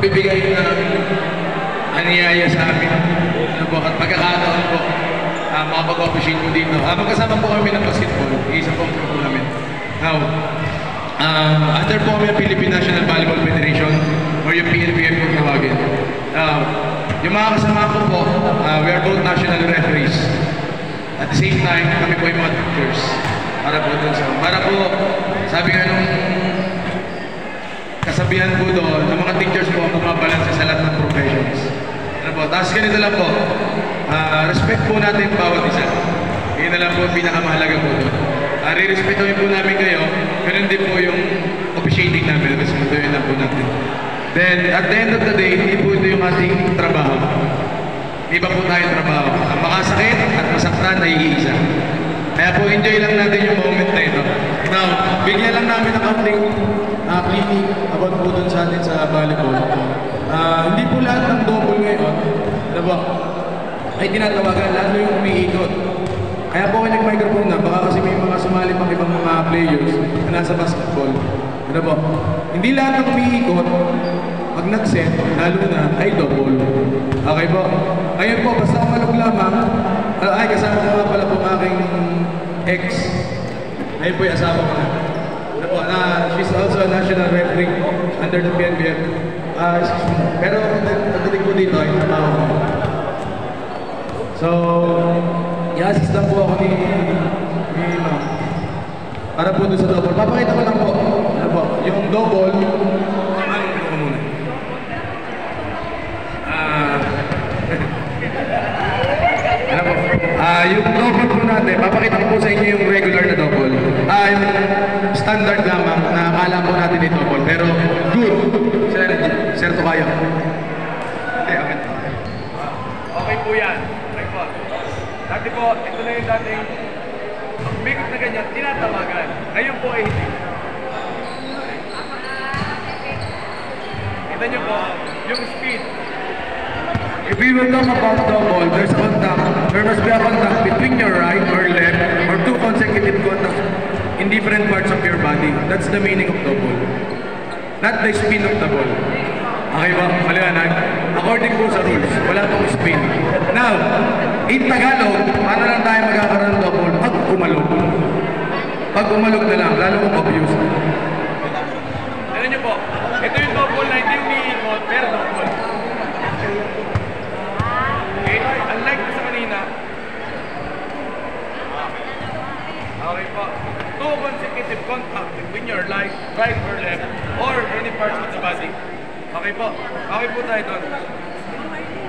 pagbibigay ng aniyaya sa amin. Ano po, at pagkakataon po, makapag-appreciate po dito. Magkasama po kami ng basketball, isa po ang grupo namin. Now, under po kami ng Philippine National Volleyball Federation or yung PNBF po tawagin. Yung mga kasama ko po, we are both national referees. At the same time, kami po yung mga teachers. Para po, sabi nga nung kasabihan po doon, ng mga teachers po ang bumabalansa sa lahat ng professions. Ano po, tapos ganito lang po, respect po natin bawat isa. Yun na lang po pinakamahalaga po doon. Re-respectuhin po namin kayo, ganun din po yung officiating namin, respectuhin lang po natin. Then, at the end of the day, hindi po ito yung ating trabaho. Iba po tayong trabaho. Ang makasakit at masaktan ay iisa. Kaya po, enjoy lang natin yung moment na ito. Now, bigyan lang namin ng kaunting clinic about po dun sa atin sa volleyball. Hindi po lahat ng double ngayon, ano ba, ay tinatawagan, lahat yung umiikot. Kaya po kayo nag-microphone na, baka kasi may mga sumali pang ibang mga players na nasa basketball. Ano ba, hindi lahat ng umiikot, pag nag-set, lalo na, ay double. Okay po? Ngayon po, basta umalog lamang, ay kasama ko nga pala po aking ex. Ayun po yung asawa ko na. Ano po, she's also a national referee under the PNBF. Pero pagdating po dito ay trabaho ko. So, i-assist lang po ako ni ma'am. Para po doon sa double. Papakita ko lang po. Ano po, yung double, yung double po natin, papakita ko po sa inyo yung regular na double. Yung standard lamang na akala po natin yung double. Pero good. Sir Tokayo. Okay po yan. Okay po. Dati po, ito na yung dating bigot na ganyan, tinatawagan. Ngayon po ay hindi. Kita nyo po, yung speed. If we will talk about double, there's contact. There must be a contact between your right or left or two consecutive contacts in different parts of your body. That's the meaning of double. Not the spin of the ball. Okay ba? Maliwanag? According po sa rules, wala pong spin. Now, in Tagalog, paano lang tayo magkakaroon ng double? Pag umalog. Pag umalog na lang, lalo kong abuse. Alam nyo po, ito yung double na hindi umiikot, pero double. Unlike sa kanina, okay po, two consecutive contact between your right or left or any parts of the body. Okay po, okay po tayo doon.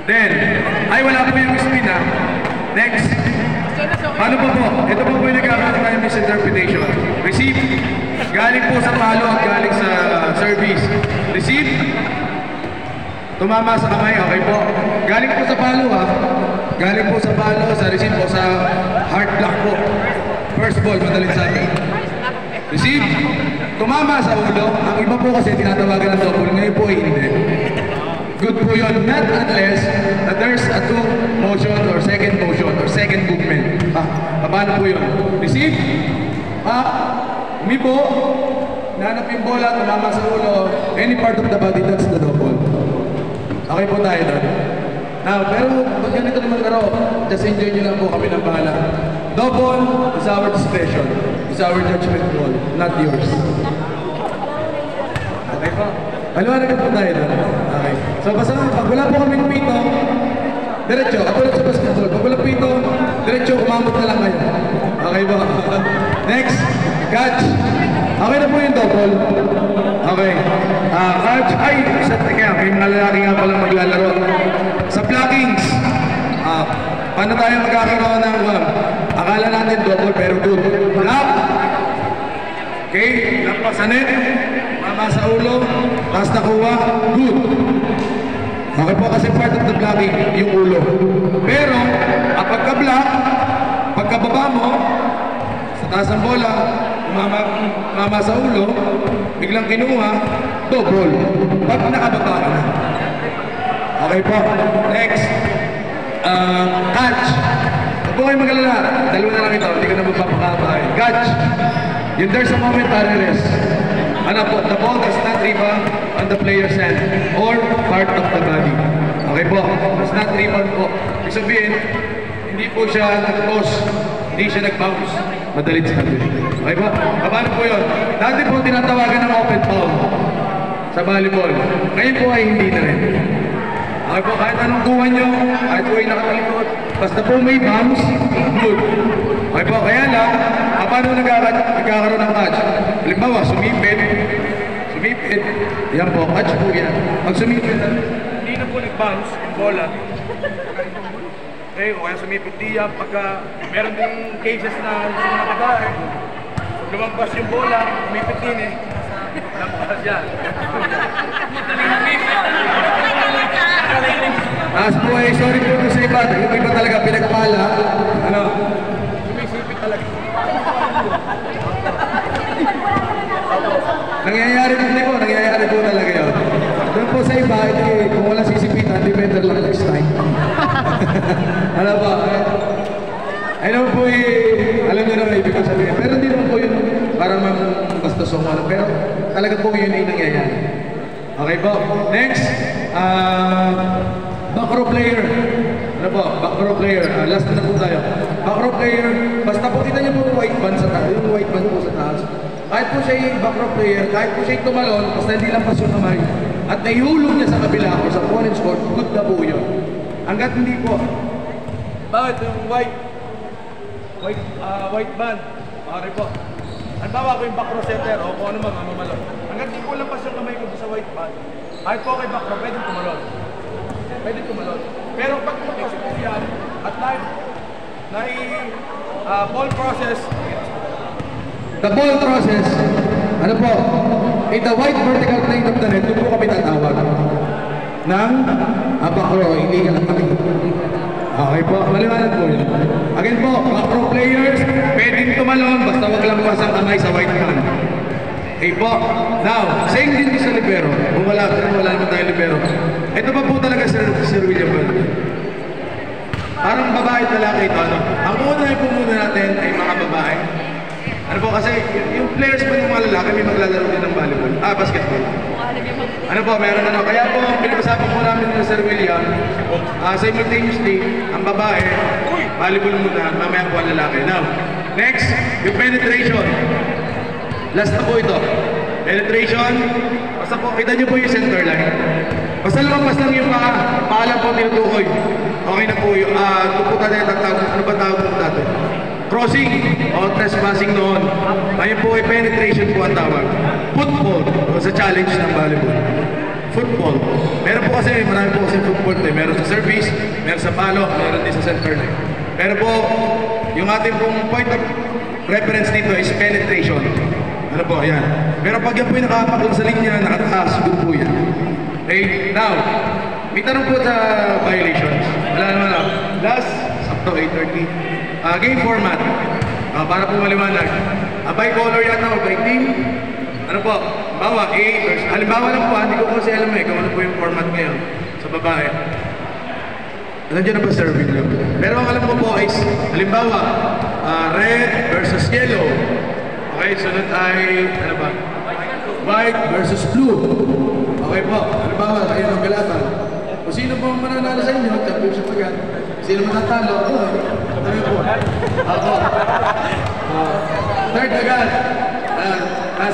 Then, ay wala po yung spin ha. Next, paano po po? Ito po po yung nagkakaroon tayo misinterpretation. Receive, galing po sa palo at galing sa service. Receive, tumama sa kamay, okay po. Galing po sa palo ha. Galing po sa palo, sa receive po, sa heart block po. First ball, madaling sabi. Receive, tumama sa ulo. Ang iba po kasi tinatawagan ng double, ngayon po ay hindi. Good po yun, not unless that there's a two motion or second movement. Paano po yun? Receive, umipo, nanap yung bola, tumama sa ulo, any part of the body, that's the double. Okay po tayo doon. Now, pero pag ganito naman karo, just enjoy nyo lang po, kami ng bahala. Double is our discretion. It's our judgment call, not yours. Okay po? Paliwanag po tayo doon. Okay. So, basta pag wala po kaming pito, diretso, katulad sa basketball, pag wala pito, diretso, umamot na lang kayo. Okay po? Next, catch. Okay na po yung double. Okay. Catch. Ay, isa teka, may mga lalaki nga palang maglalaro. Sa blockings, paano tayo magkakaroon ng akala natin double pero good. Block. Okay, lampas sa net. Mama sa ulo. Tapos nakuha. Good. Okay po kasi part of the blocking, yung ulo. Pero, pagka-block, pagkababa mo, sa taas ng bola, mama sa ulo, biglang kinuha, double. Pag nakababa ka na. Okay po. Next. Catch. Huwag po kayo mag-alala. Dalawa na lang ito. Hindi ko na magpapakabahay. Catch. Yung there's a momentary rest. Ano po, the ball does not rebound on the player's hand or part of the body. Okay po, does not rebound po. Ibig sabihin, hindi po siya nag-toss, hindi siya nag-bounce. Madalit sabi. Okay po, paano po yun? Dati po tinatawagan ng open foul sa volleyball. Ngayon po ay hindi na rin. Okay po, kahit anong kuha nyo, kahit po ay nakatalikod, basta po may bounce, good. Okay po, kaya lang, paano nagkakaroon ng catch? Halimbawa, sumipit, yan po, catch po yan. Pag sumipit, Hindi na po nag-bounce yung bola. O kaya sumipit diyan pagka meron ding cases na gusto na nakadaan. Lumagpas yung bola, sumipit din eh. Lampas yan. As po ay sorry po sa iba, yung iba talaga pinagpala. Ano? Sumisipit talaga. Nangyayari po talaga yun. Doon po sa iba, kung wala sisipitan, di better lang next time. Ano ba? Ano po alam nyo naman ibig sabihin. Pero hindi naman po yun parang bastos o ano. Pero talaga po yun ay nangyayari. Okay po. Next, back row player. Ano po? Back row player. Last na po tayo. Back row player. Basta po kita nyo po yung white band sa taas. Yung white band po sa taas. Kahit po siya yung back row player, kahit po siya yung tumalon, basta hindi lang pas yung kamay. At naihulog niya sa kabila o sa opponent's court, good na po yun. Hanggat hindi po. Bakit yung white band? Pare po. Halimbawa ko yung back row setter o kung ano man, mamalon. Hanggat di ko lampas yung kamay ko sa white band, kahit po kay back row, pwedeng tumalon. Pero pag lampas po yan, at ball process, the ball process, ano po, in the white vertical plane of the net, doon po kami tatawag ng back row, hindi ka lang kami. Okay po, maliwanag po yun. Again po, back row players, pwedeng tumalon, basta wag lang pasang kamay sa white band. Okay po, now, same din sa libero. Kung wala naman tayo libero. Ito pa po talaga Sir William Ball. Parang babae at lalaki ito, ano? Ang unahin po muna natin ay mga babae. Ano po kasi, yung players po ng mga lalaki may maglalaro din ng volleyball. Basketball. Ano po, meron ano. Kaya po, pinag-usapan po namin ng Sir William, simultaneously, ang babae, volleyball muna, mamaya po ang lalaki. Now, next, yung penetration. Last na po ito. Penetration, basta po, kita nyo po yung center line. Basta lumabas lang yung paalam po tinutukoy. Okay na po yung, po tayo tatawag, ano ba tawag po natin? Crossing o trespassing noon. Ngayon po ay penetration po ang tawag. Football sa challenge ng volleyball. Football. Meron po kasi, marami po kasi football. Meron sa service, meron sa palo, meron din sa center line. Pero po, yung ating pong point of reference dito is penetration. Ano po, ayan. Pero pag yan po yung nakapakot sa linya, nakataas, good po yan. Okay, now, may tanong po sa violations. Wala naman ako. Last, Sabto 8:30. Game format. Para po maliwanag. By color yata o by team. Ano po? Halimbawa, halimbawa lang po, hindi ko kasi alam kung ano po yung format ngayon sa babae. Nandiyan na ba serving lang? Pero ang alam ko po is, halimbawa, red versus yellow. Okay, sunod ay, ano ba? White versus blue. Okay po, halimbawa, kayo ng galatan. Kung sino po mananalo sa inyo, championship agad. Sino matatalo? Ano po? Ako. Third agad.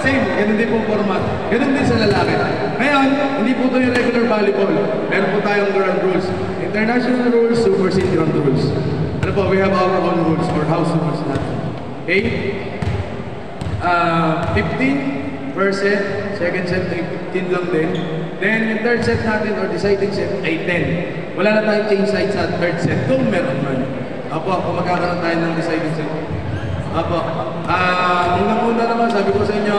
Same, ganun din po format. Ganun din sa lalaki. Ngayon, hindi po ito yung regular volleyball. Meron po tayong ground rules. International rules, supersede ground rules. Ano po, we have our own rules or house rules natin. Okay? 15 first set, second set ay 15 lang din. Then yung third set natin or deciding set ay 10. Wala na tayong change sides sa third set kung meron man. Apo, kung magkakaroon tayo ng deciding set. Apo, unang-una naman sabi ko sa inyo,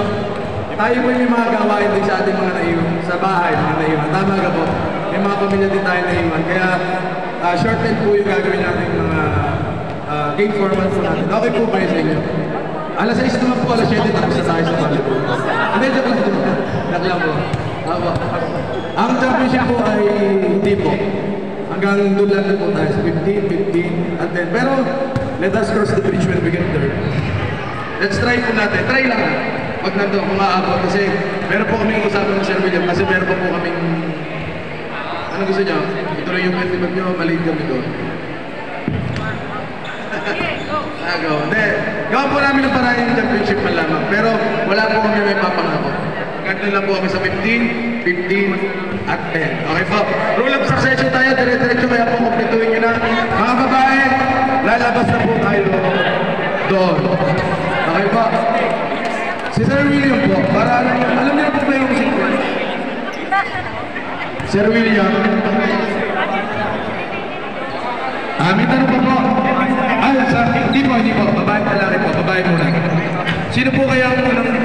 tayo po yung mga gawain din sa ating mga naiwan, sa bahay, mga naiwan. Tama ka po, may mga pamilya din tayo naiwan. Kaya shorten po yung gagawin natin mga game format po natin. Okay po ba yun sa inyo? Alas 6 naman po, alas 7 tapos na tayo sa volleyball. Hindi, joke lang po. Joke lang po. Ang championship po ay hindi po. Hanggang doon lang po tayo sa 15, and then, pero let us cross the bridge when we get there. Let's try po natin. Try lang. pag nandun kung aabot kasi meron po kaming usapan ng Sir William kasi meron pa po kaming ano gusto niyo? Ituloy yung festival niyo, maliit kami doon. Go. Hindi. Gawin po namin ng paraan yung championship man lamang. Pero wala po kami may papangako. Ganito lang po kami sa 15, 15, at 10. Okay po. Rule of succession tayo. Dire-diretso kaya po kumpletuhin nyo na. Mga babae, lalabas na po tayo doon. Okay po. Si Sir William po, para alam niyo na po ba yung sequence? Sir William. May tanong pa po. Ay, hindi po. Babae, lalaki po. Babae muna. Sino po kaya ang unang